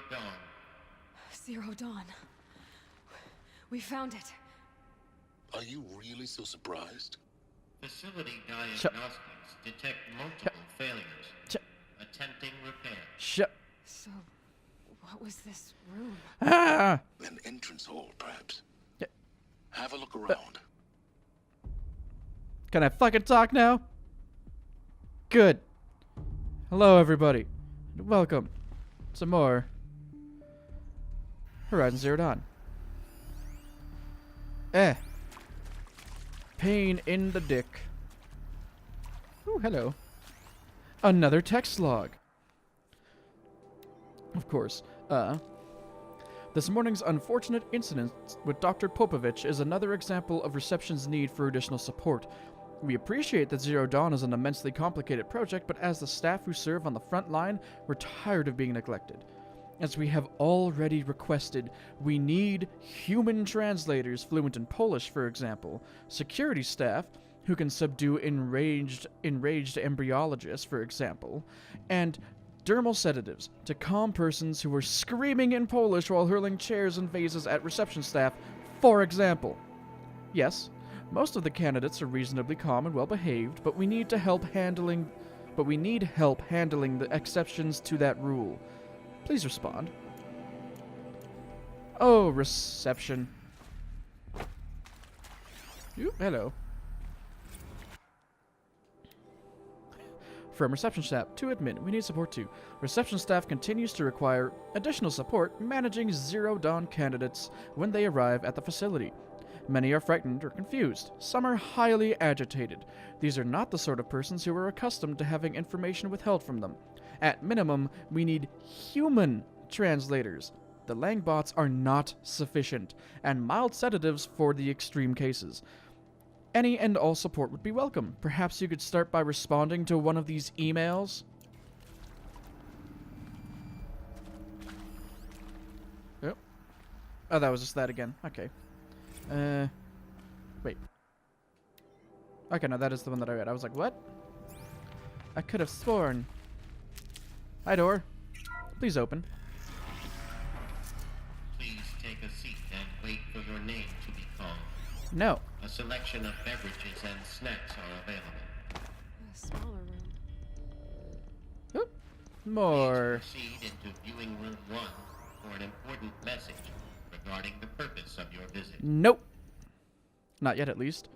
Dawn. Zero Dawn. We found it. Are you really so surprised? Facility diagnostics detect multiple failures. Attempting repair. So, what was this room? An entrance hall, perhaps. Have a look around. Can I fucking talk now? Good. Hello, everybody. Welcome. Some more Horizon Zero Dawn. Pain in the dick. Ooh, hello. Another text log. Of course. This morning's unfortunate incident with Dr. Popovich is another example of reception's need for additional support. We appreciate that Zero Dawn is an immensely complicated project, but as the staff who serve on the front line, we're tired of being neglected. As we have already requested, we need human translators fluent in Polish, for example, security staff who can subdue enraged embryologists, for example, and dermal sedatives to calm persons who were screaming in Polish while hurling chairs and vases at reception staff, for example. Yes, most of the candidates are reasonably calm and well behaved, but we need help handling the exceptions to that rule. Please respond. Oh, reception. Oop, hello. From reception staff to admin, we need support too. Reception staff continues to require additional support managing Zero Dawn candidates when they arrive at the facility. Many are frightened or confused. Some are highly agitated. These are not the sort of persons who are accustomed to having information withheld from them. At minimum, we need human translators. The Langbots are not sufficient, and mild sedatives for the extreme cases. Any and all support would be welcome. Perhaps you could start by responding to one of these emails? Yep. Oh, that was just that again. Okay. Wait. Okay, no, that is the one that I read. I was like, what? I could have sworn. Hi, door. Please open. Please take a seat and wait for your name to be called. No. A selection of beverages and snacks are available. A smaller room. Oop. More. Please proceed into viewing room 1 for an important message regarding the purpose of your visit. Nope. Not yet, at least.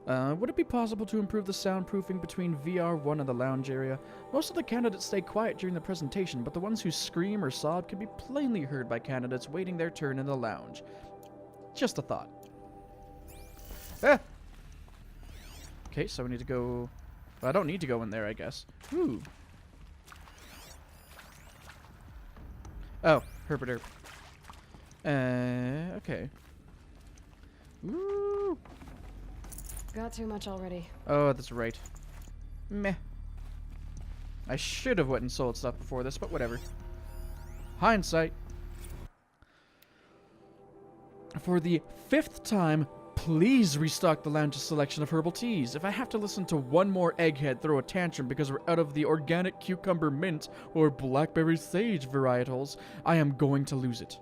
Would it be possible to improve the soundproofing between VR1 and the lounge area? Most of the candidates stay quiet during the presentation, but the ones who scream or sob can be plainly heard by candidates waiting their turn in the lounge. Just a thought. Ah! Okay, so we need to go... Well, I don't need to go in there, I guess. Ooh. Oh, herp. Okay. Ooh. Got too much already. Oh, that's right. Meh. I should have went and sold stuff before this, but whatever. Hindsight. For the 5th time, please restock the lounge's selection of herbal teas. If I have to listen to one more egghead throw a tantrum because we're out of the organic cucumber mint or blackberry sage varietals, I am going to lose it.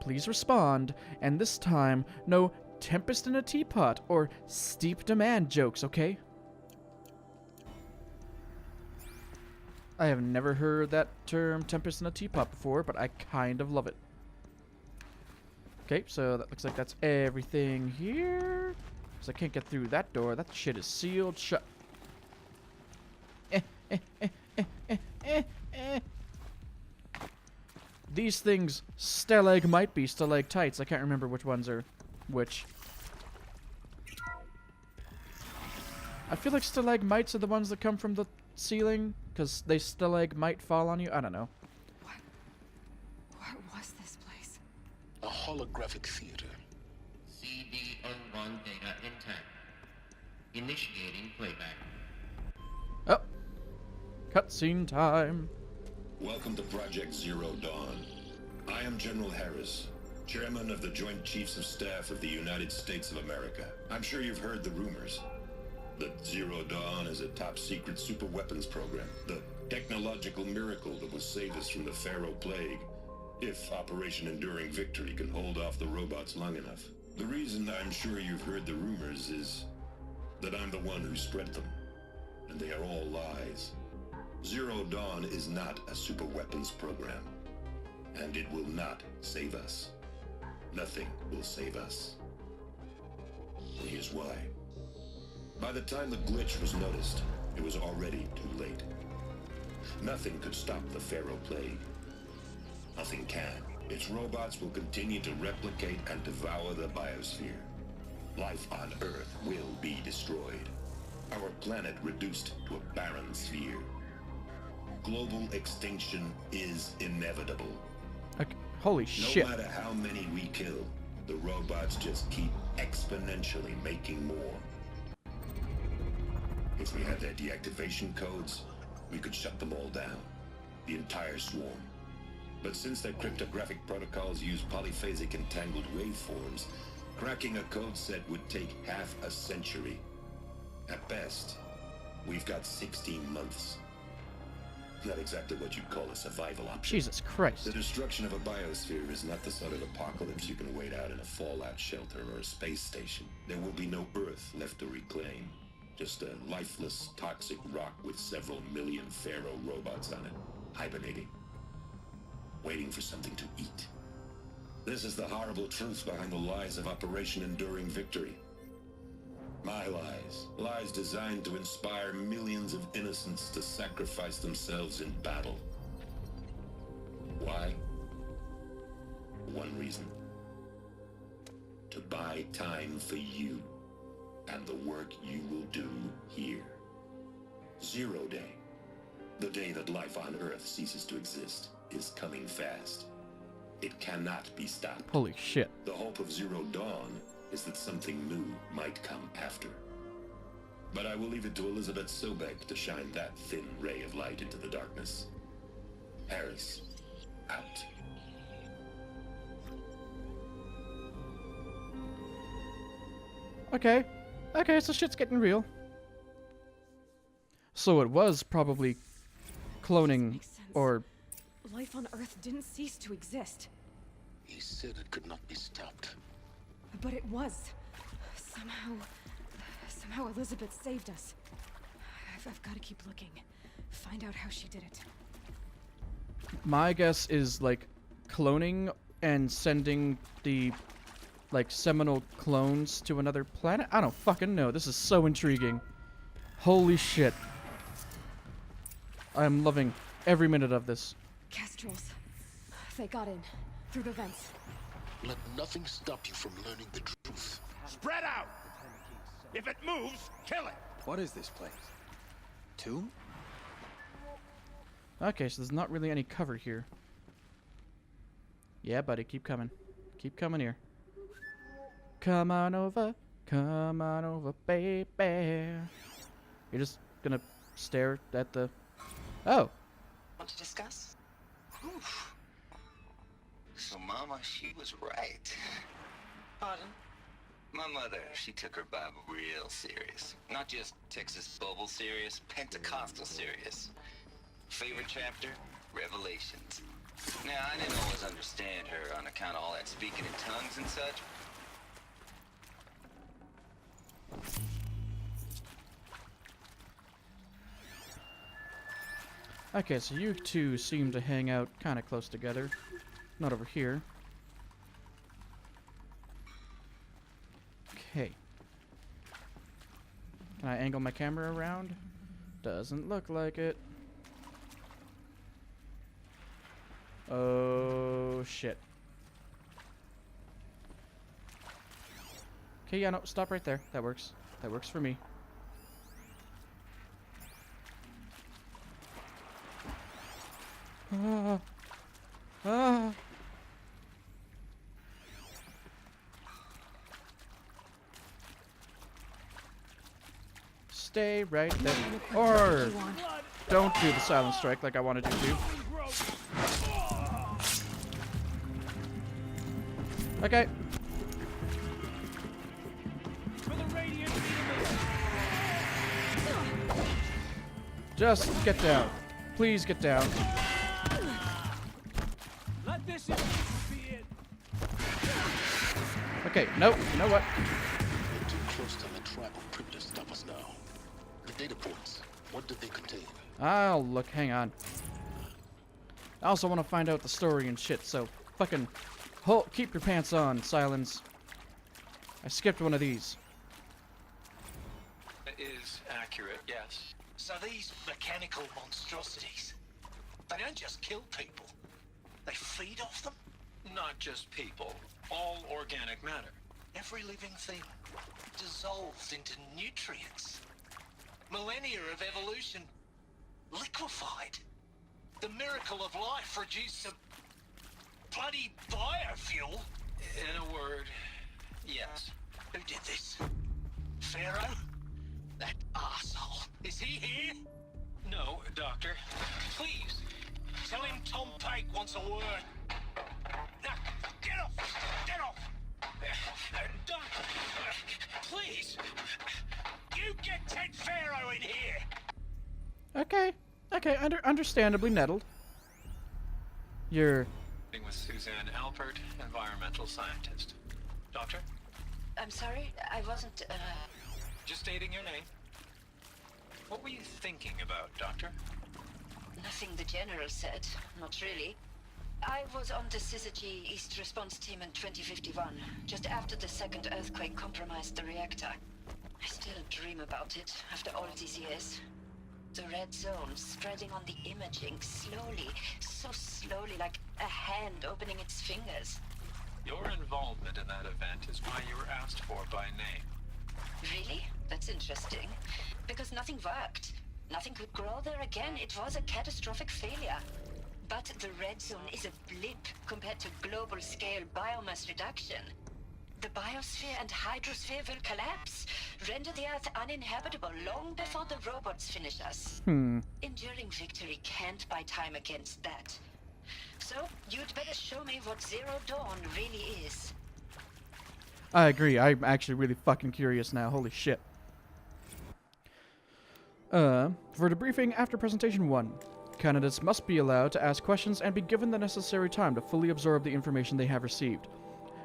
Please respond, and this time, no tempest in a teapot or steep demand jokes, okay? I have never heard that term tempest in a teapot before, but I kind of love it. Okay, so that looks like that's everything here. Because I can't get through that door. That shit is sealed shut. These things might be stalactites. I can't remember which ones are which. I feel like stalagmites are the ones that come from the ceiling, because they might fall on you. I don't know. What was this place? A holographic theater. CD01 data intact. Initiating playback. Oh. Cutscene time. Welcome to Project Zero Dawn. I am General Harris, Chairman of the Joint Chiefs of Staff of the United States of America. I'm sure you've heard the rumors that Zero Dawn is a top-secret superweapons program, the technological miracle that will save us from the Pharaoh Plague. If Operation Enduring Victory can hold off the robots long enough. The reason I'm sure you've heard the rumors is that I'm the one who spread them. And they are all lies. Zero Dawn is not a superweapons program. And it will not save us. Nothing will save us. And here's why. By the time the glitch was noticed, it was already too late. Nothing could stop the Pharaoh Plague. Nothing can. Its robots will continue to replicate and devour the biosphere. Life on Earth will be destroyed. Our planet reduced to a barren sphere. Global extinction is inevitable. Okay. Holy shit. No matter how many we kill, the robots just keep exponentially making more. If we had their deactivation codes, we could shut them all down. The entire swarm. But since their cryptographic protocols use polyphasic entangled waveforms, cracking a code set would take half a century. At best, we've got 16 months. Not exactly what you'd call a survival option. Jesus Christ. The destruction of a biosphere is not the sort of apocalypse you can wait out in a fallout shelter or a space station. There will be no Earth left to reclaim. Just a lifeless, toxic rock with several million Pharaoh robots on it, hibernating. Waiting for something to eat. This is the horrible truth behind the lies of Operation Enduring Victory. My lies. Lies designed to inspire millions of innocents to sacrifice themselves in battle. Why? One reason. To buy time for you and the work you will do here. Zero Day. The day that life on Earth ceases to exist is coming fast. It cannot be stopped. Holy shit. The hope of Zero Dawn is that something new might come after. But I will leave it to Elizabeth Sobek to shine that thin ray of light into the darkness. Harris, out. Okay. Okay, so shit's getting real. So it was probably cloning Makes sense. or... Life on Earth didn't cease to exist. He said it could not be stopped. But it was. Somehow Elizabeth saved us. I've got to keep looking. Find out how she did it. My guess is, like, cloning and sending the, like, seminal clones to another planet? I don't fucking know. This is so intriguing. Holy shit. I'm loving every minute of this. Kestrels. They got in. Through the vents. Let nothing stop you from learning the truth. Spread out! If it moves, kill it! What is this place? Tomb? Okay, so there's not really any cover here. Yeah, buddy, keep coming. Keep coming here. Come on over, baby. You're just gonna stare at the... Oh! Want to discuss? Oof. So Mama, she was right. Pardon? My mother, she took her Bible real serious. Not just Texas Bubble serious, Pentecostal serious. Favorite chapter? Revelations. Now, I didn't always understand her on account of all that speaking in tongues and such. Okay, so you two seem to hang out kind of close together. Not over here. Okay. Can I angle my camera around? Doesn't look like it. Oh, shit. Okay, yeah, no, stop right there. That works. That works for me. Ah. Ah. Stay right there. Or don't do the silent strike like I wanted you to. Okay. Just get down. Please get down. Let this Okay, nope. You know what? We're too close to the tribal privy to stop us now. The data ports, what did they contain? I'll look. Hang on. I also want to find out the story and shit, so fucking keep your pants on, Silence. I skipped one of these. It is accurate, yes. So these mechanical monstrosities, they don't just kill people. They feed off them? Not just people. All organic matter. Every living thing dissolves into nutrients. Millennia of evolution liquefied. The miracle of life reduced to bloody biofuel. In a word, yes. Who did this? Pharaoh? That arsehole. Is he here? No, Doctor. Please, tell him Tom Pake wants a word. Now, get off! Get off! Doctor, please! You get Ted Pharaoh in here! Okay. Okay, understandably nettled. You're... With Suzanne Alpert, environmental scientist. Doctor? I'm sorry, I wasn't, Just stating your name. What were you thinking about, Doctor? nothing the General said. Not really. I was on the Syzygy East Response Team in 2051, just after the second earthquake compromised the reactor. I still dream about it, after all these years. The red zone spreading on the imaging, slowly, so slowly, like a hand opening its fingers. Your involvement in that event is why you were asked for by name. Really? That's interesting. Because nothing worked. Nothing could grow there again. It was a catastrophic failure. But the red zone is a blip compared to global-scale biomass reduction. The biosphere and hydrosphere will collapse, render the Earth uninhabitable long before the robots finish us. Enduring victory can't buy time against that. So, you'd better show me what Zero Dawn really is. I agree. I'm actually really fucking curious now. Holy shit. For debriefing after presentation 1, candidates must be allowed to ask questions and be given the necessary time to fully absorb the information they have received.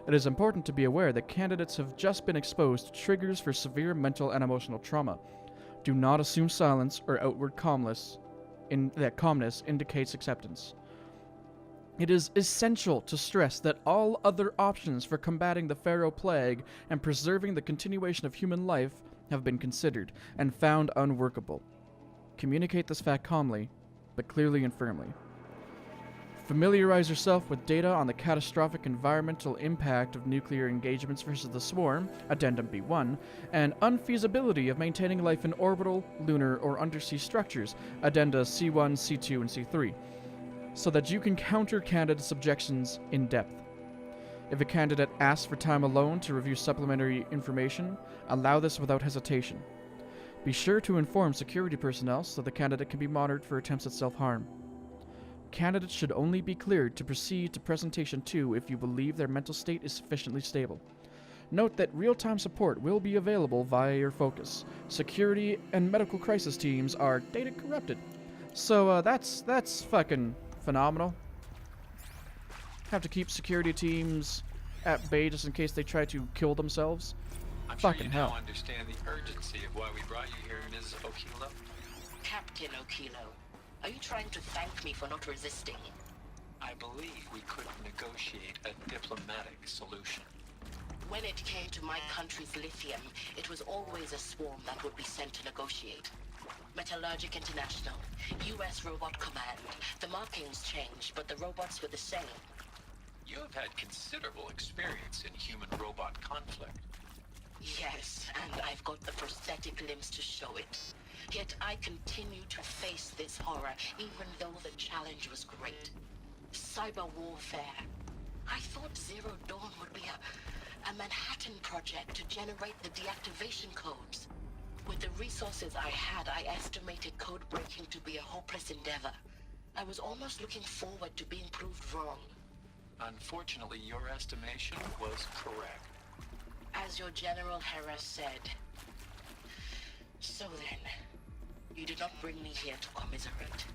It is important to be aware that candidates have just been exposed to triggers for severe mental and emotional trauma. Do not assume silence or outward calmness indicates acceptance. It is essential to stress that all other options for combating the Pharaoh Plague and preserving the continuation of human life have been considered and found unworkable. Communicate this fact calmly, but clearly and firmly. Familiarize yourself with data on the catastrophic environmental impact of nuclear engagements versus the Swarm, Addendum B1, and unfeasibility of maintaining life in orbital, lunar, or undersea structures, Addenda C1, C2, and C3, so that you can counter candidates' objections in depth. If a candidate asks for time alone to review supplementary information, allow this without hesitation. Be sure to inform security personnel so the candidate can be monitored for attempts at self-harm. Candidates should only be cleared to proceed to Presentation 2 if you believe their mental state is sufficiently stable. Note that real-time support will be available via your focus. Security and medical crisis teams are data corrupted. So that's fucking phenomenal. Have to keep security teams at bay just in case they try to kill themselves. I'm Fucking sure you hell. now understand the urgency of why we brought you here, Ms. Okilo. Captain Okilo, are you trying to thank me for not resisting? I believe we could negotiate a diplomatic solution. When it came to my country's lithium, it was always a swarm that would be sent to negotiate. Metallurgic International, U.S. Robot Command. The markings changed, but the robots were the same. You have had considerable experience in human-robot conflict. Yes, and I've got the prosthetic limbs to show it. Yet I continue to face this horror, even though the challenge was great. Cyber warfare. I thought Zero Dawn would be a Manhattan project to generate the deactivation codes. With the resources I had, I estimated code breaking to be a hopeless endeavor. I was almost looking forward to being proved wrong. Unfortunately, your estimation was correct. As your General Hera said. So then, you did not bring me here to commiserate.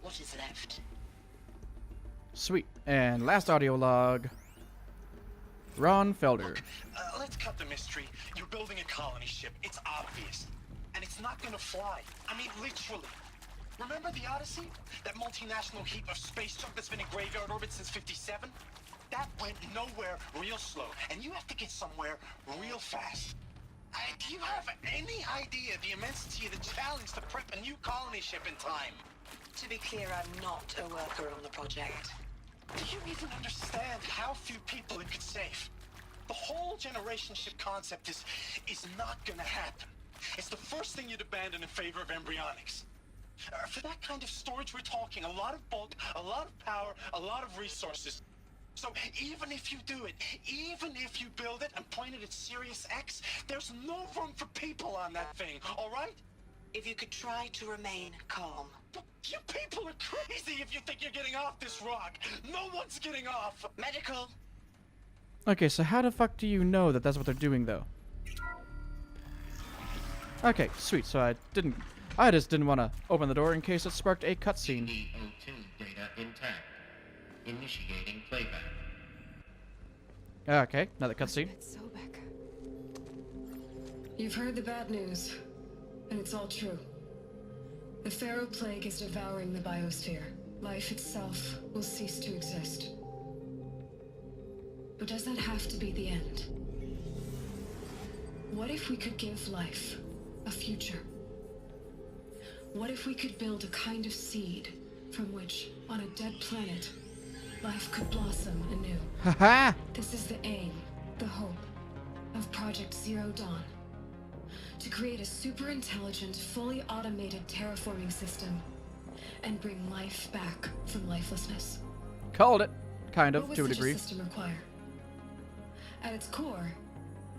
What is left? Sweet. And last audio log. Ron Felder. Let's cut the mystery. You're building a colony ship. It's obvious. And it's not gonna fly. I mean, literally. Remember the Odyssey? That multinational heap of space junk that's been in graveyard orbit since 57? That went nowhere real slow. And you have to get somewhere real fast. Do you have any idea the immensity of the challenge to prep a new colony ship in time? To be clear, I'm not a worker on the project. Do you even understand how few people it could save? The whole generation ship concept is not gonna happen. It's the first thing you'd abandon in favor of embryonics. For that kind of storage, we're talking a lot of bulk, a lot of power, a lot of resources. So even if you do it, even if you build it and point it at Sirius X, there's no room for people on that thing, all right? If you could try to remain calm. But you people are crazy if you think you're getting off this rock. No one's getting off. Medical. Okay, so how the fuck do you know that that's what they're doing, though? Okay, sweet. So I just didn't want to open the door in case it sparked a cutscene. CO2 data intact. Initiating playback. Okay, another cutscene. It's Sobek. You've heard the bad news, and it's all true. The Pharaoh Plague is devouring the biosphere. Life itself will cease to exist. But does that have to be the end? What if we could give life a future? What if we could build a kind of seed from which, on a dead planet, life could blossom anew? Haha! This is the aim, the hope, of Project Zero Dawn. To create a super intelligent, fully automated terraforming system and bring life back from lifelessness. Called it. Kind of, What to a would such degree. a system require? At its core,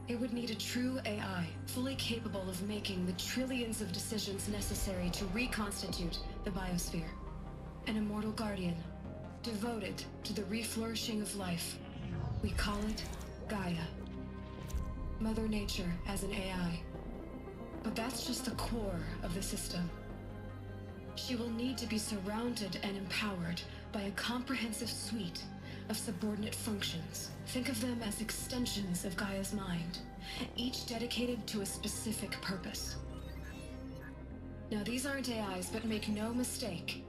it would need a true AI, fully capable of making the trillions of decisions necessary to reconstitute the biosphere. An immortal guardian, devoted to the reflourishing of life. We call it Gaia. Mother Nature as an AI. But that's just the core of the system. She will need to be surrounded and empowered by a comprehensive suite of subordinate functions. Think of them as extensions of Gaia's mind, each dedicated to a specific purpose. Now, these aren't AIs, but make no mistake,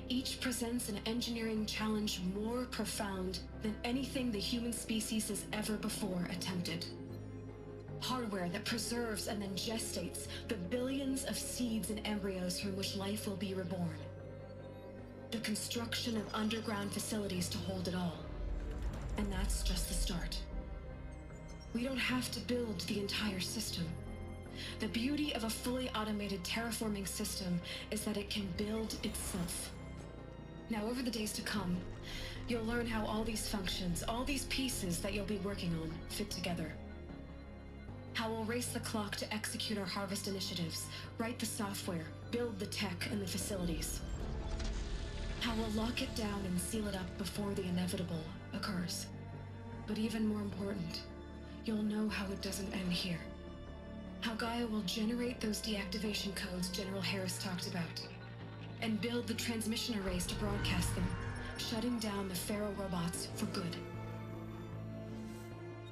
each presents an engineering challenge more profound than anything the human species has ever before attempted. Hardware that preserves and then gestates the billions of seeds and embryos from which life will be reborn. The construction of underground facilities to hold it all. And that's just the start. We don't have to build the entire system. The beauty of a fully automated terraforming system is that it can build itself. Now, over the days to come, you'll learn how all these functions, all these pieces that you'll be working on, fit together. How we'll race the clock to execute our harvest initiatives, write the software, build the tech and the facilities. How we'll lock it down and seal it up before the inevitable occurs. But even more important, you'll know how it doesn't end here. How Gaia will generate those deactivation codes General Harris talked about, and build the transmission arrays to broadcast them, shutting down the Pharaoh robots for good.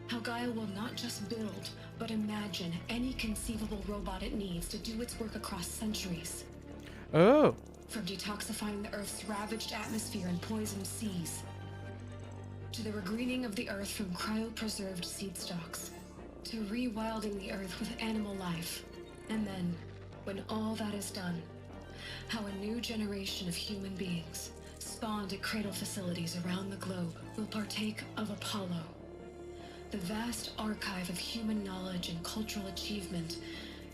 How Gaia will not just build, but imagine any conceivable robot it needs to do its work across centuries. Oh. From detoxifying the Earth's ravaged atmosphere and poisoned seas, to the regreening of the Earth from cryopreserved seed stalks, to rewilding the Earth with animal life. And then, when all that is done, how a new generation of human beings, spawned at cradle facilities around the globe, will partake of Apollo, the vast archive of human knowledge and cultural achievement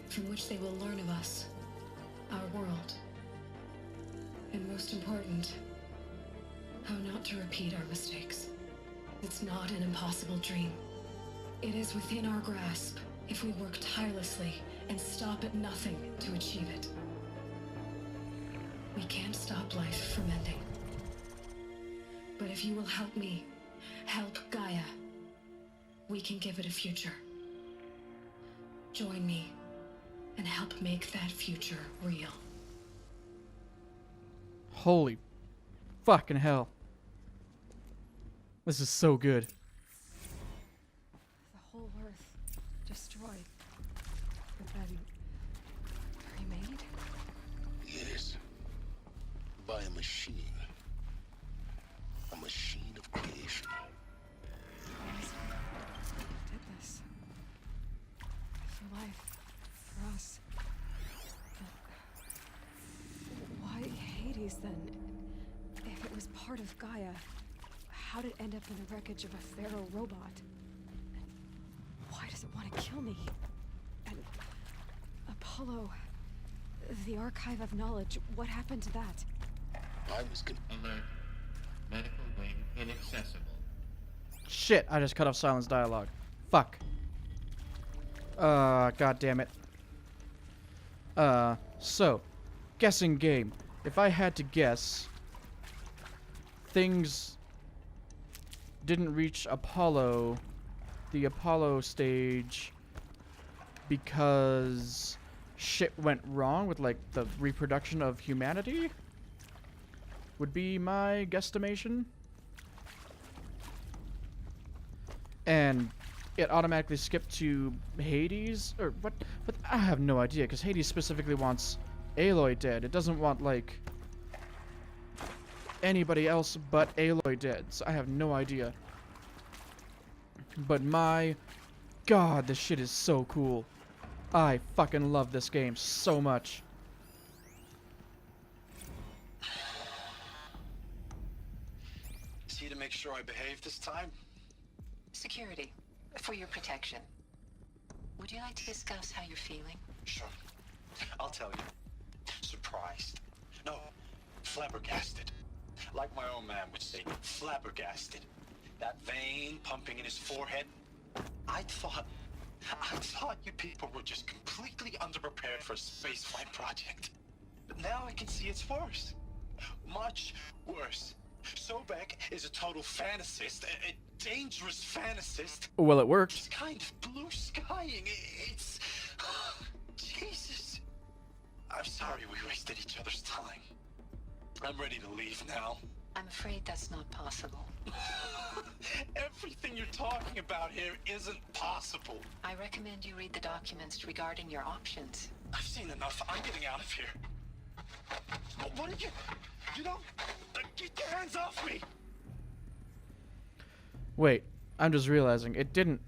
from which they will learn of us, our world. And most important, how not to repeat our mistakes. It's not an impossible dream. It is within our grasp if we work tirelessly and stop at nothing to achieve it. We can't stop life from ending. But if you will help me, help Gaia, we can give it a future. Join me and help make that future real. Holy fucking hell. This is so good. The whole Earth destroyed. But then remade? Yes. By a machine. A machine of creation. Did this. For life. For us. But why Hades then? If it was part of Gaia, how did it end up in the wreckage of a pharaoh robot? And why does it want to kill me? And Apollo, the archive of knowledge, what happened to that? I was Alert. Medical wing inaccessible. Shit, I just cut off Silence dialogue. Fuck. God damn it. So, guessing game. If I had to guess, things didn't reach Apollo, the Apollo stage, because shit went wrong with, like, the reproduction of humanity? Would be my guesstimation. And it automatically skipped to Hades? Or what? But I have no idea, because Hades specifically wants Aloy dead. It doesn't want, like, anybody else but Aloy dead. So I have no idea. But my god, this shit is so cool. I fucking love this game so much. See to make sure I behave this time? Security, for your protection. Would you like to discuss how you're feeling? Sure. I'll tell you. Surprised. No, flabbergasted. Like my own man would say, flabbergasted. That vein pumping in his forehead. I thought you people were just completely underprepared for a spaceflight project. But now I can see it's worse. Much worse. Sobek is a total fantasist, a dangerous fantasist. Well, it worked. He's kind of blue skying. It's... Jesus. I'm sorry we wasted each other's time. I'm ready to leave now. I'm afraid that's not possible. Everything you're talking about here isn't possible. I recommend you read the documents regarding your options. I've seen enough. I'm getting out of here. What are you... You don't... Get your hands off me! Wait, I'm just realizing it didn't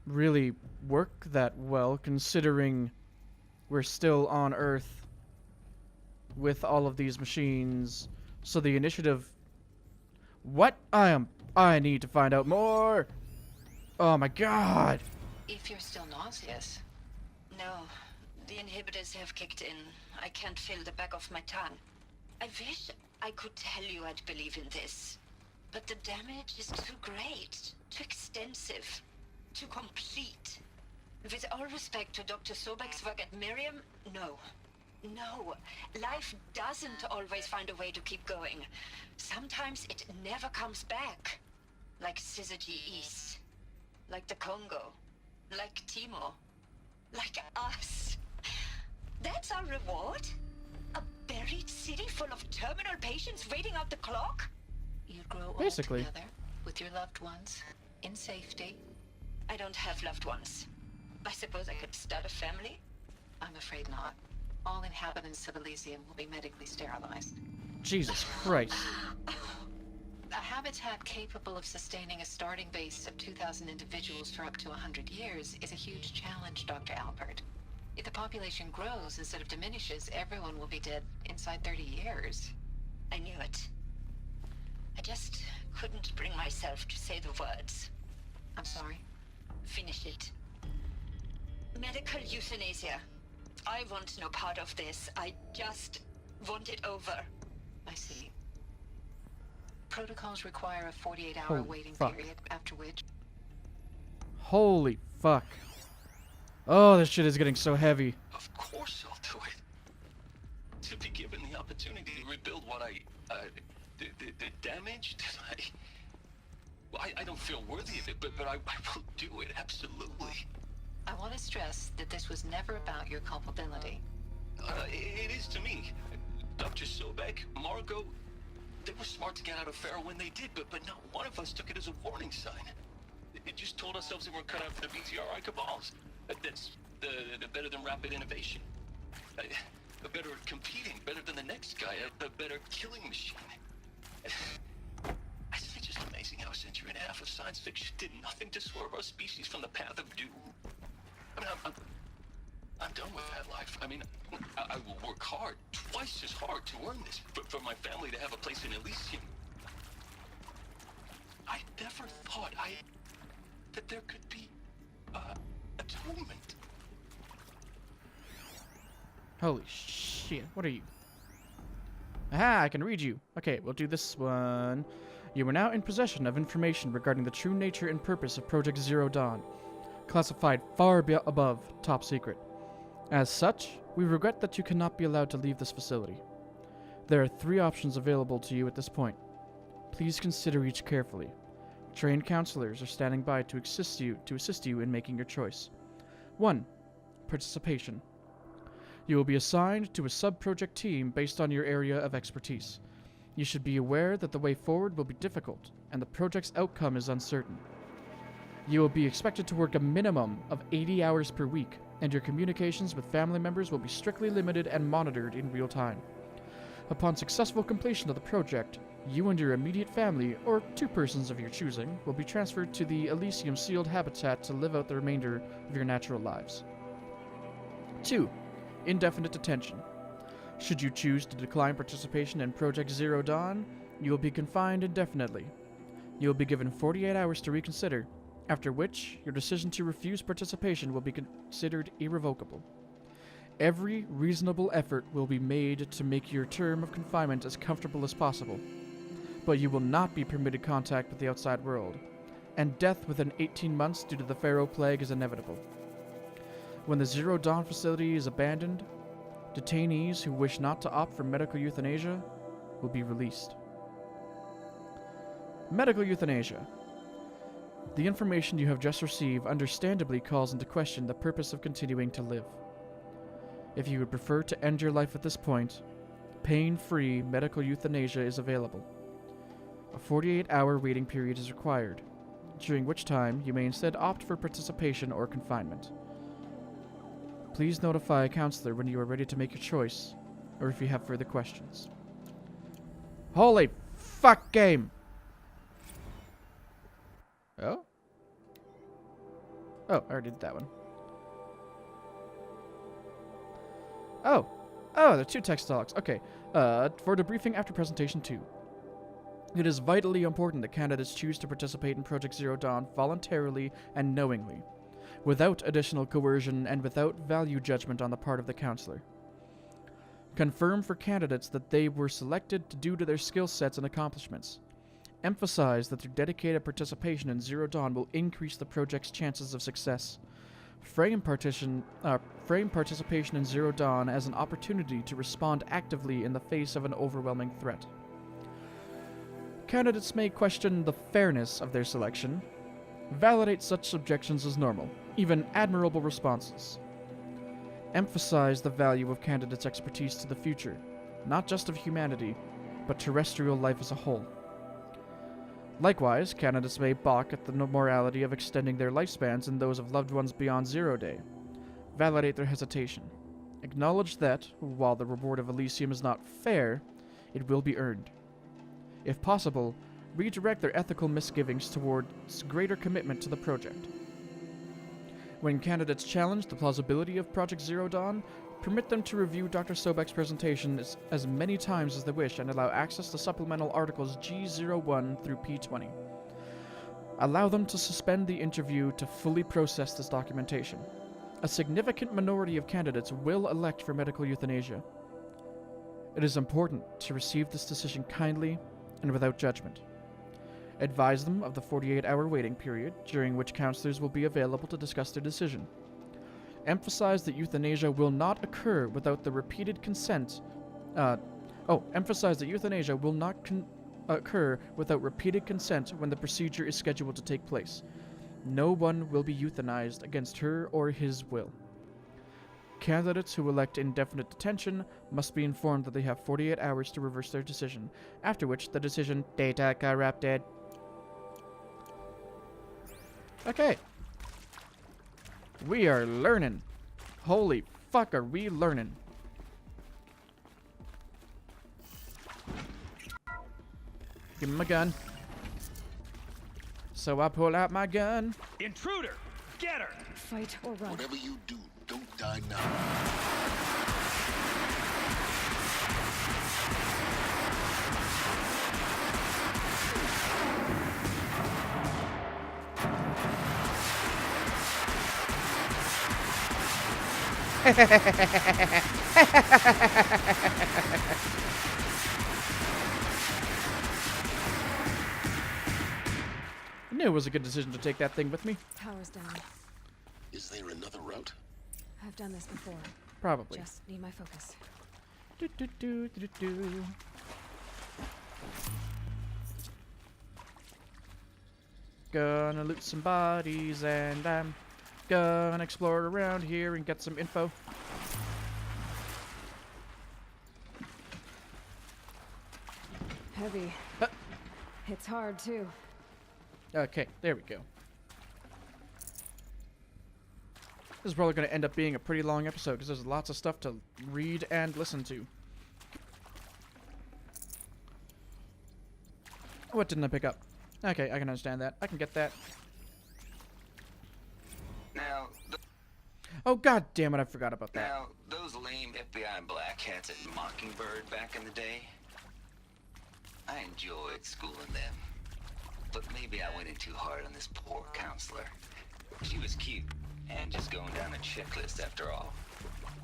really work that well, considering we're still on Earth with all of these machines. So the initiative... What? I need to find out more! Oh my god! If you're still nauseous. No, the inhibitors have kicked in. I can't feel the back of my tongue. I wish I could tell you I'd believe in this. But the damage is too great, too extensive, too complete. With all respect to Dr. Sobek's work at Miriam, no. No, life doesn't always find a way to keep going. Sometimes it never comes back. Like Syzygy East. Like the Congo. Like Timo. Like us. That's our reward? A buried city full of terminal patients waiting out the clock? You grow Basically. old together with your loved ones in safety. I don't have loved ones. I suppose I could start a family? I'm afraid not. All inhabitants of Elysium will be medically sterilized. Jesus Christ. A habitat capable of sustaining a starting base of 2,000 individuals for up to 100 years is a huge challenge, Dr. Alpert. If the population grows instead of diminishes, everyone will be dead inside 30 years. I knew it. I just couldn't bring myself to say the words. I'm sorry? Finish it. Medical euthanasia. I want no part of this. I just want it over. I see. Protocols require a 48-hour Holy waiting fuck. period, after which... Holy fuck. Oh, this shit is getting so heavy. Of course I'll do it. To be given the opportunity to rebuild what the damage that I don't feel worthy of it, but I will do it, absolutely. I want to stress that this was never about your culpability. It is to me. Dr. Sobek, Margot, They were smart to get out of Pharaoh when they did, but not one of us took it as a warning sign. It just told ourselves we weren't cut out for the BTRI cabals. That's the better than rapid innovation. Better at competing, better than the next guy, a better killing machine. It's just amazing how a century and a half of science fiction did nothing to swerve our species from the path of doom. I mean, I'm done with that life. I mean, I will work hard, twice as hard to earn this, for my family to have a place in Elysium. I never thought that there could be, atonement. Holy shit, what are you? Aha, I can read you. Okay, we'll do this one. You are now in possession of information regarding the true nature and purpose of Project Zero Dawn, classified far above top secret. As such, we regret that you cannot be allowed to leave this facility. There are 3 options available to you at this point. Please consider each carefully. Trained counselors are standing by to assist you in making your choice. 1. Participation. You will be assigned to a sub-project team based on your area of expertise. You should be aware that the way forward will be difficult, and the project's outcome is uncertain. You will be expected to work a minimum of 80 hours per week, and your communications with family members will be strictly limited and monitored in real time. Upon successful completion of the project, you and your immediate family, or 2 persons of your choosing, will be transferred to the Elysium sealed habitat to live out the remainder of your natural lives. 2. Indefinite detention. Should you choose to decline participation in Project Zero Dawn, you will be confined indefinitely. You will be given 48 hours to reconsider, after which your decision to refuse participation will be considered irrevocable. Every reasonable effort will be made to make your term of confinement as comfortable as possible, but you will not be permitted contact with the outside world, and death within 18 months due to the Pharaoh Plague is inevitable. When the Zero Dawn facility is abandoned, detainees who wish not to opt for medical euthanasia will be released. Medical euthanasia. The information you have just received understandably calls into question the purpose of continuing to live. If you would prefer to end your life at this point, pain-free medical euthanasia is available. A 48-hour waiting period is required, during which time you may instead opt for participation or confinement. Please notify a counselor when you are ready to make your choice, or if you have further questions. Holy fuck game! Oh? Oh, I already did that one. Oh! Oh, there are 2 text logs. Okay. For debriefing after presentation 2. It is vitally important that candidates choose to participate in Project Zero Dawn voluntarily and knowingly, without additional coercion and without value judgment on the part of the counselor. Confirm for candidates that they were selected due to their skill sets and accomplishments. Emphasize that their dedicated participation in Zero Dawn will increase the project's chances of success. Frame participation in Zero Dawn as an opportunity to respond actively in the face of an overwhelming threat. Candidates may question the fairness of their selection. Validate such objections as normal, even admirable responses. Emphasize the value of candidates' expertise to the future, not just of humanity, but terrestrial life as a whole. Likewise, candidates may balk at the morality of extending their lifespans and those of loved ones beyond 0 day. Validate their hesitation. Acknowledge that, while the reward of Elysium is not fair, it will be earned. If possible, redirect their ethical misgivings towards greater commitment to the project. When candidates challenge the plausibility of Project Zero Dawn, permit them to review Dr. Sobek's presentation as many times as they wish and allow access to supplemental articles G01 through P20. Allow them to suspend the interview to fully process this documentation. A significant minority of candidates will elect for medical euthanasia. It is important to receive this decision kindly and without judgment. Advise them of the 48-hour waiting period, during which counselors will be available to discuss their decision. Emphasize that euthanasia will not occur without the repeated consent. Emphasize that euthanasia will not occur without repeated consent when the procedure is scheduled to take place. No one will be euthanized against her or his will. Candidates who elect indefinite detention must be informed that they have 48 hours to reverse their decision, after which the decision data corrupted. Okay. We are learning. Holy fuck, are we learning? Give me my gun. So I pull out my gun. Intruder! Get her! Fight or run. Whatever you do, don't die now. I knew it was a good decision to take that thing with me. Power's down. Is there another route? I've done this before. Probably. Just need my focus. Do, do, do, do, do, do. Gonna loot some bodies and I'm gonna explore around here and get some info. Heavy. Hits hard, too. Okay, there we go. This is probably going to end up being a pretty long episode because there's lots of stuff to read and listen to. What didn't I pick up? Okay, I can understand that. I can get that. Now, Oh, god damn it, I forgot about that. now, those lame FBI black hats at Mockingbird back in the day, I enjoyed schooling them. But maybe I went in too hard on this poor counselor. She was cute, and just going down a checklist after all.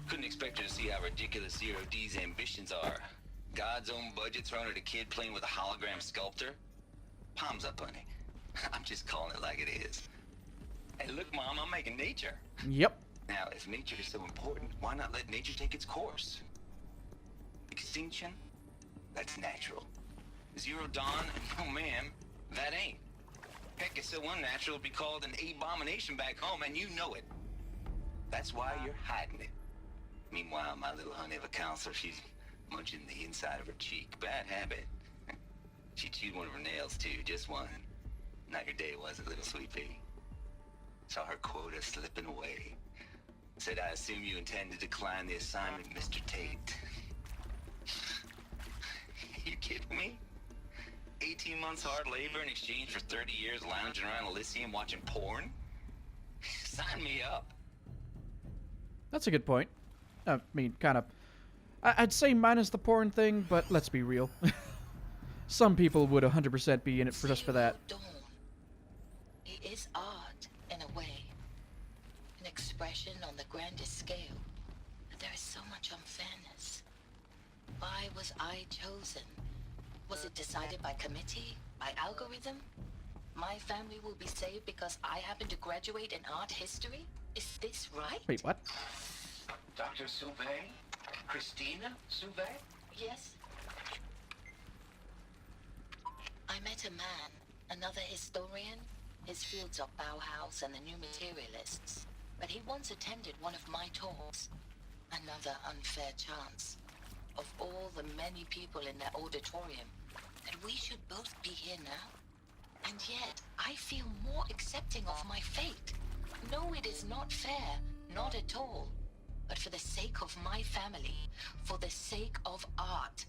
Couldn't expect her to see how ridiculous Zero D's ambitions are. God's own budget thrown at a kid playing with a hologram sculptor? Palms up, honey. I'm just calling it like it is. Hey, look, Mom, I'm making nature. Yep. Now, if nature is so important, why not let nature take its course? Extinction? That's natural. Zero Dawn? Oh, ma'am, that ain't. Heck, it's so unnatural to be called an abomination back home, and you know it. That's why you're hiding it. Meanwhile, my little honey of a counselor, she's munching the inside of her cheek. Bad habit. She chewed one of her nails, too, just one. Not your day, was it, little sweet pea? Saw her quota slipping away. Said, I assume you intend to decline the assignment, Mr. Tate. You kidding me? 18 months hard labor in exchange for 30 years lounging around Elysium watching porn? Sign me up. That's a good point. I mean, kind of. I'd say minus the porn thing, but let's be real. Some people would 100% be in it for just for that. Dawn. It is art, in a way. An expression on the grandest scale. But there is so much unfairness. Why was I chosen? Was it decided by committee? By algorithm? My family will be saved because I happen to graduate in art history? Is this right? Wait, what? Dr. Sauvé? Christina Sauvé? Yes. I met a man, another historian. His fields are Bauhaus and the New Materialists. But he once attended one of my talks. Another unfair chance. Of all the many people in that auditorium, that we should both be here now. And yet, I feel more accepting of my fate. No, it is not fair, not at all. But for the sake of my family, for the sake of art.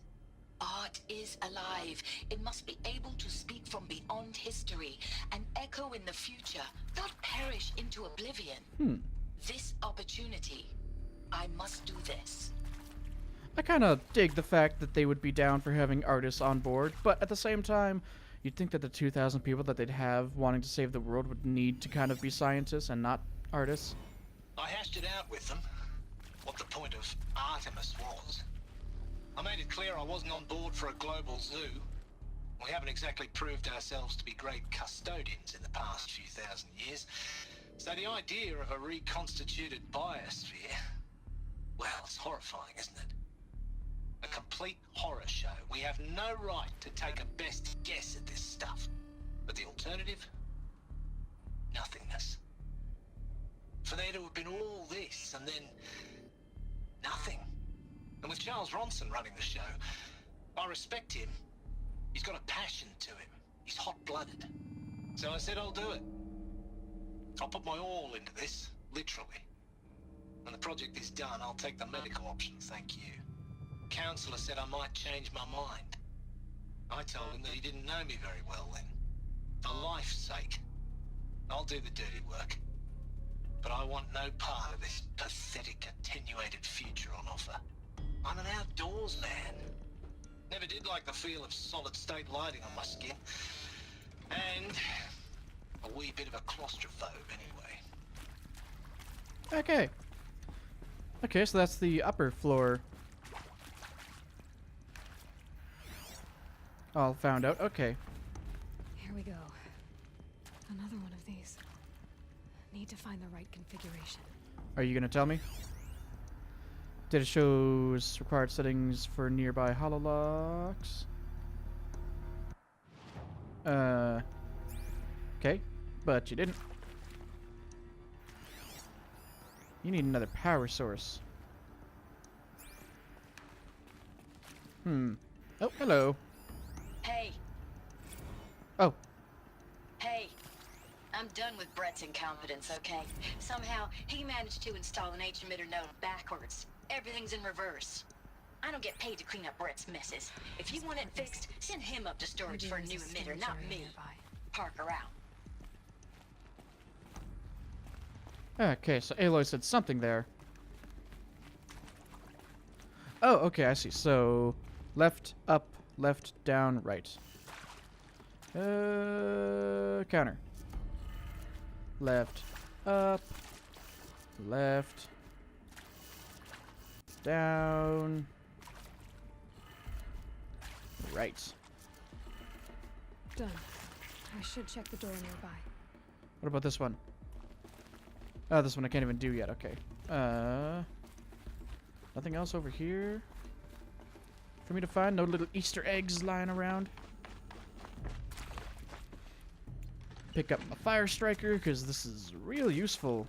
Art is alive. It must be able to speak from beyond history and echo in the future, not perish into oblivion. This opportunity, I must do this. I kind of dig the fact that they would be down for having artists on board, but at the same time, you'd think that the 2,000 people that they'd have wanting to save the world would need to kind of be scientists and not artists. I hashed it out with them, what the point of Artemis was. I made it clear I wasn't on board for a global zoo. We haven't exactly proved ourselves to be great custodians in the past few thousand years. So the idea of a reconstituted biosphere, well, it's horrifying, isn't it? A complete horror show. We have no right to take a best guess at this stuff. But the alternative? Nothingness. For there to have been all this, and then And with Charles Ronson running the show, I respect him. He's got a passion to him. He's hot-blooded. So I said I'll do it. I'll put my all into this, literally. When the project is done, I'll take the medical option, thank you. Counselor said I might change my mind. I told him that he didn't know me very well then. For life's sake, I'll do the dirty work. But I want no part of this pathetic, attenuated future on offer. I'm an outdoors man. Never did like the feel of solid-state lighting on my skin. And a wee bit of a claustrophobe, anyway. Okay. Okay, so that's the upper floor. All found out. Okay. Here we go. Another one of these. Need to find the right configuration. Are you gonna tell me? Data shows required settings for nearby hololocks. Okay, but you didn't. You need another power source. Oh, hello. Hey. Oh. Hey. I'm done with Brett's incompetence, okay? Somehow, he managed to install an H-emitter node backwards. Everything's in reverse. I don't get paid to clean up Brett's messes. If you want it fixed, send him up to storage for a new emitter, not me. Parker out. Okay, so Aloy said something there. Oh, okay, I see. So, left, up, left, down, right. Counter. Left, up, left, down, right. Done. I should check the door nearby. What about this one? Oh, this one I can't even do yet. Okay. Nothing else over here for me to find? No little Easter eggs lying around? Pick up my fire striker, because this is real useful.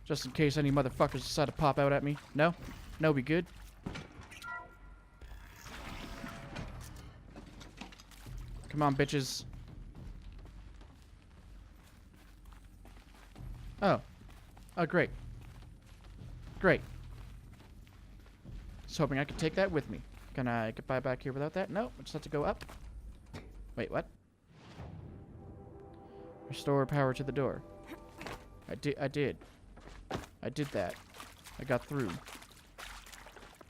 Just in case any motherfuckers decide to pop out at me. No? No, we good? Come on, bitches. Oh. Oh, great. Great. Just hoping I could take that with me. Can I get by back here without that? No, I just have to go up. Wait, what? Restore power to the door. I did that. I got through.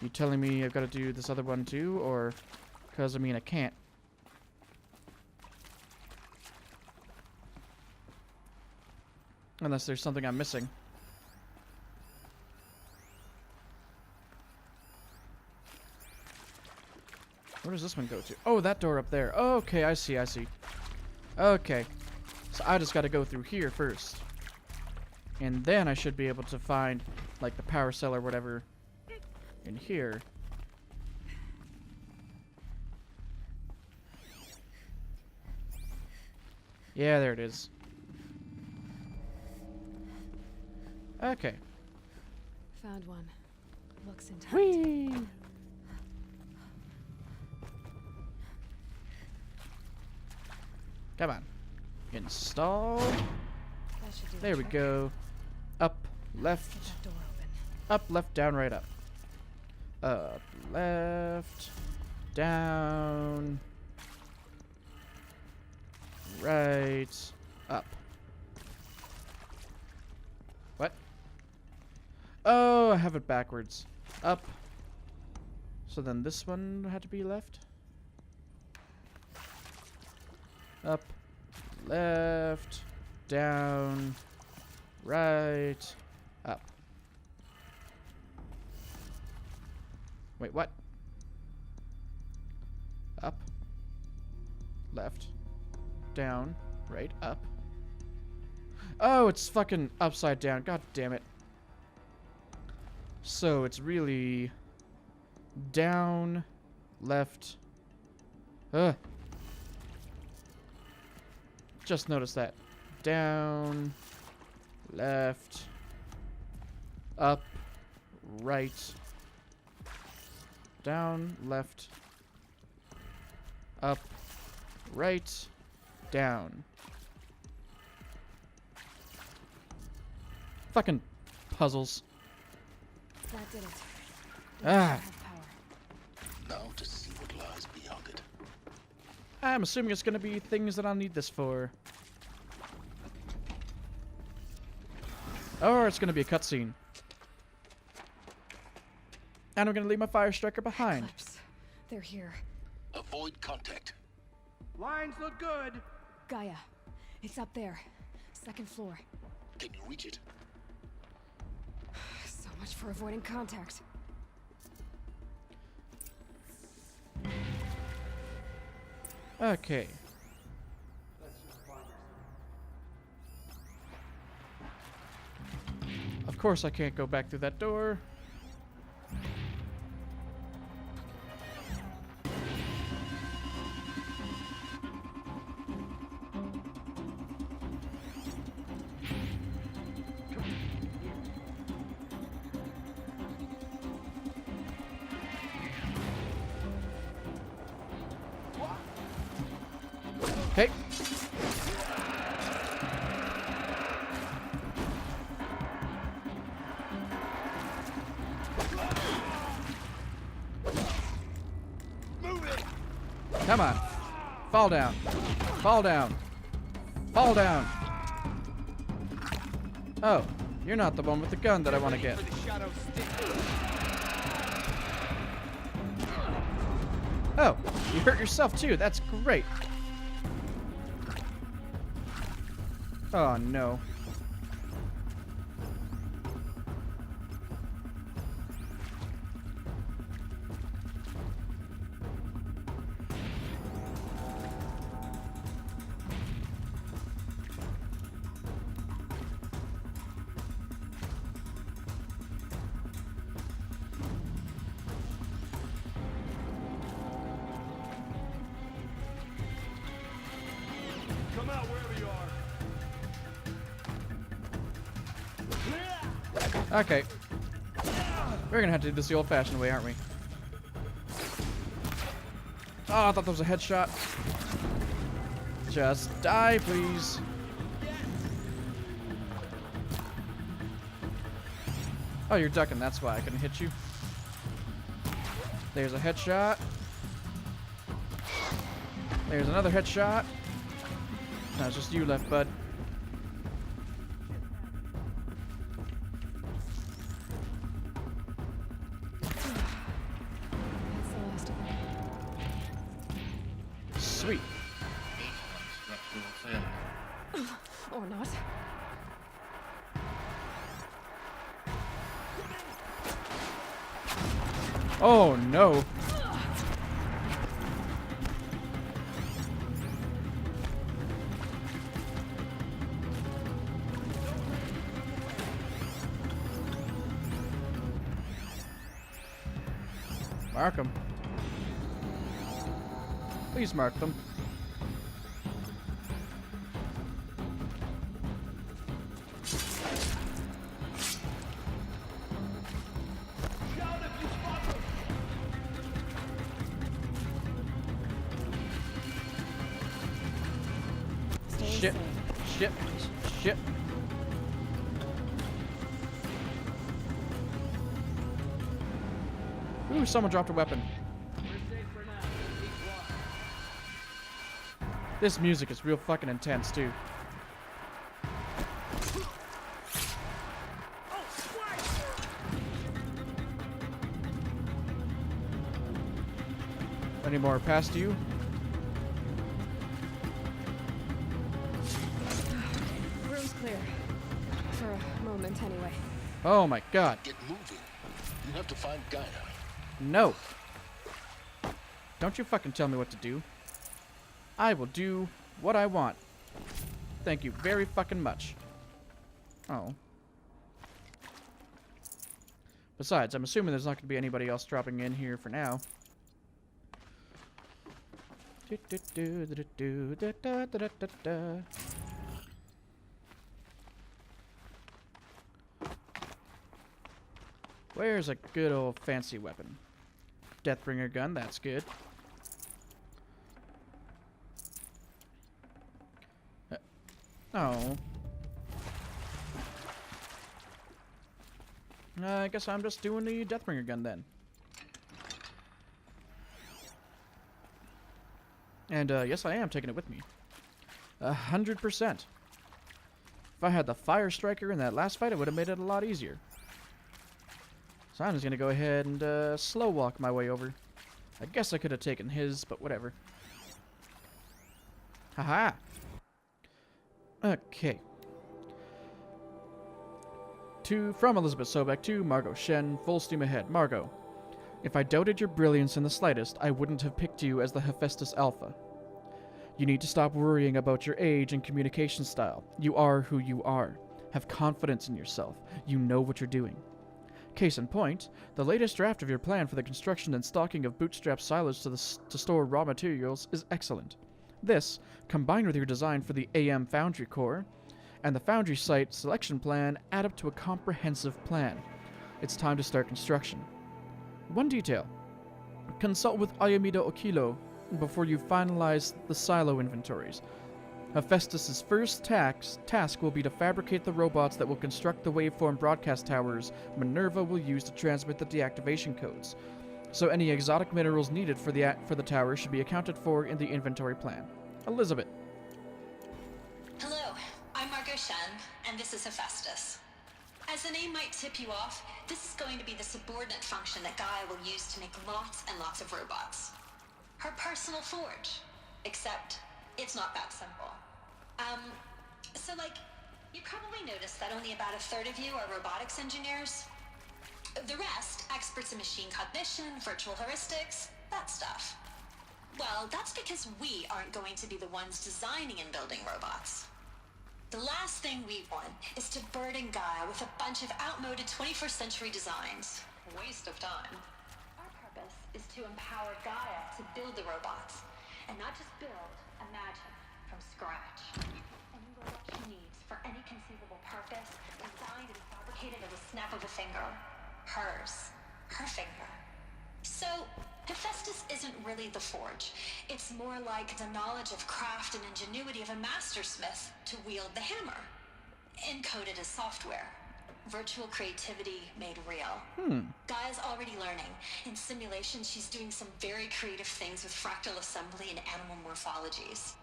You telling me I've got to do this other one too, or... Because, I mean, I can't. Unless there's something I'm missing. Where does this one go to? Oh, that door up there. Okay, I see, I see. Okay. So I just got to go through here first. And then I should be able to find, like, the power cell or whatever in here. Yeah, there it is. Okay. Found one. Looks intact. Whee! Come on. Install. That should do the There we trick. go. Up, left. Get that door open. Up, left, down, right, up. Up, left, down, right, up. What? Oh, I have it backwards. Up. So then this one had to be left. Up, left, down, right, up. Wait, what? Up, left, down, right, up. Oh, it's fucking upside down. God damn it. So it's really down, left. Ugh. Just noticed that. Down, left, Up, right, down, left, up, right, down. Fucking puzzles. That did it. Ah. Now to see what lies beyond it. I'm assuming it's gonna be things that I'll need this for. Or it's gonna be a cutscene. And I'm gonna leave my fire striker behind. Eclipse. They're here. Avoid contact. Lines look good. Gaia. It's up there. Second floor. Can you reach it? So much for avoiding contact. Okay. Of course I can't go back through that door. Okay. Come on. Fall down. Fall down. Fall down. Oh, you're not the one with the gun that I want to get. Oh, you hurt yourself too. That's great. Oh no. Come out wherever you are. Okay. We're gonna have to do this the old-fashioned way, aren't we? Oh, I thought that was a headshot. Just die, please. Oh, you're ducking. That's why I couldn't hit you. There's a headshot. There's another headshot. No, it's just you left, bud. That's the last of them. Sweet. Structural failure. Or not. Oh no. Mark them. Please mark them. Shit. Shit. Shit. Ooh, someone dropped a weapon. This music is real fucking intense, too. Any more past you? Room's clear. For a moment, anyway. Oh my god. Get moving. You have to find Gaia. No. Don't you fucking tell me what to do. I will do what I want. Thank you very fucking much. Oh. Besides, I'm assuming there's not going to be anybody else dropping in here for now. Where's a good old fancy weapon? Deathbringer gun, that's good. Oh. I guess I'm just doing the Deathbringer gun then. And yes, I am taking it with me. 100%. If I had the Fire Striker in that last fight, it would have made it a lot easier. So I'm just going to go ahead and slow walk my way over. I guess I could have taken his, but whatever. Haha! Okay. From Elizabeth Sobek to Margot Shen, full steam ahead. Margot, if I doubted your brilliance in the slightest, I wouldn't have picked you as the Hephaestus Alpha. You need to stop worrying about your age and communication style. You are who you are. Have confidence in yourself. You know what you're doing. Case in point, the latest draft of your plan for the construction and stocking of bootstrap silos to store raw materials is excellent. This, combined with your design for the AM Foundry Core, and the Foundry site selection plan add up to a comprehensive plan. It's time to start construction. One detail. Consult with Ayamida Okilo before you finalize the silo inventories. Hephaestus' first task will be to fabricate the robots that will construct the waveform broadcast towers Minerva will use to transmit the deactivation codes. So any exotic minerals needed for the tower should be accounted for in the inventory plan. Elizabeth. Hello, I'm Margot Shen, and this is Hephaestus. As the name might tip you off, this is going to be the subordinate function that Gaia will use to make lots and lots of robots. Her personal forge. Except, it's not that simple. So you probably noticed that only about a third of you are robotics engineers. The rest, experts in machine cognition, virtual heuristics, that stuff. Well, that's because we aren't going to be the ones designing and building robots. The last thing we want is to burden Gaia with a bunch of outmoded 21st century designs. Waste of time. Our purpose is to empower Gaia to build the robots, and not just build, imagine, from scratch. Any robot she needs for any conceivable purpose, designed and fabricated at a snap of a finger. Hers. Her finger. So, Hephaestus isn't really the forge. It's more like the knowledge of craft and ingenuity of a mastersmith to wield the hammer. Encoded as software. Virtual creativity made real. Gaia's already learning. In simulation, she's doing some very creative things with fractal assembly and animal morphologies.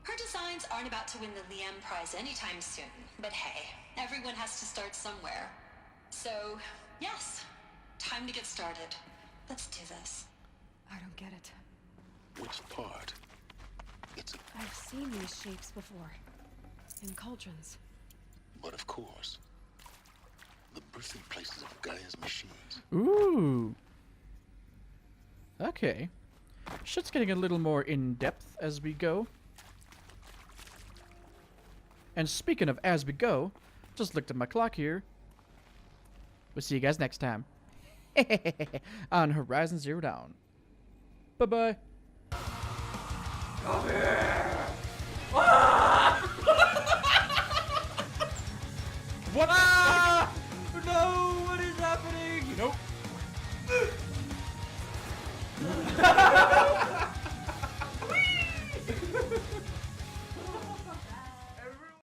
Her designs aren't about to win the Liam Prize anytime soon, but hey, everyone has to start somewhere. So, yes, time to get started. Let's do this. I don't get it. Which part? I've seen these shapes before. In cauldrons. But of course, the birthing places of Gaia's machines. Ooh. Okay. Shit's getting a little more in-depth as we go. And speaking of as we go, just looked at my clock here. We'll see you guys next time. on Horizon Zero Dawn. Bye-bye. Come here!